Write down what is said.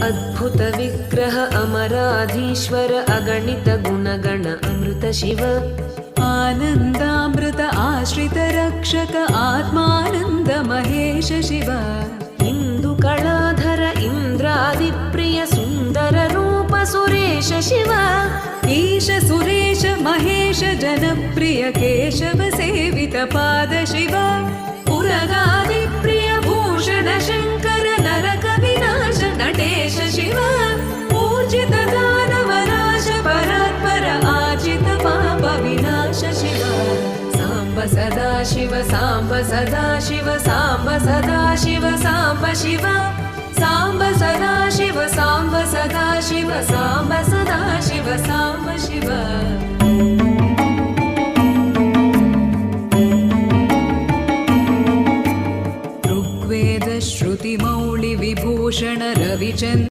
अद्भुत विग्रह अमराधीश्वर अगणित गुणगण अमृत शिव आनन्दामृत आश्रित रक्षक आत्मानन्द महेश शिव इन्दुकलाधर इन्द्रादिप्रिय सुन्दर रूप सुरेश शिव ईश सुरेश महेश जनप्रिय केशव सेवित पाद शिव उरगादिप्रिय भूषण शङ्कर नरक विनाश नटेश शिव पूजित दानवनाश परात्पर आजित पाप विनाश शिव साम्ब सदा शिव साम्ब सदा शिव साम्ब सदा शिव साम्ब शिव साम्ब सदा शिव साम्ब सदा शिव साम्ब सदा शिव साम्ब शिव ऋग्वेद श्रुतिमौळि विभूषण रविचन्द्र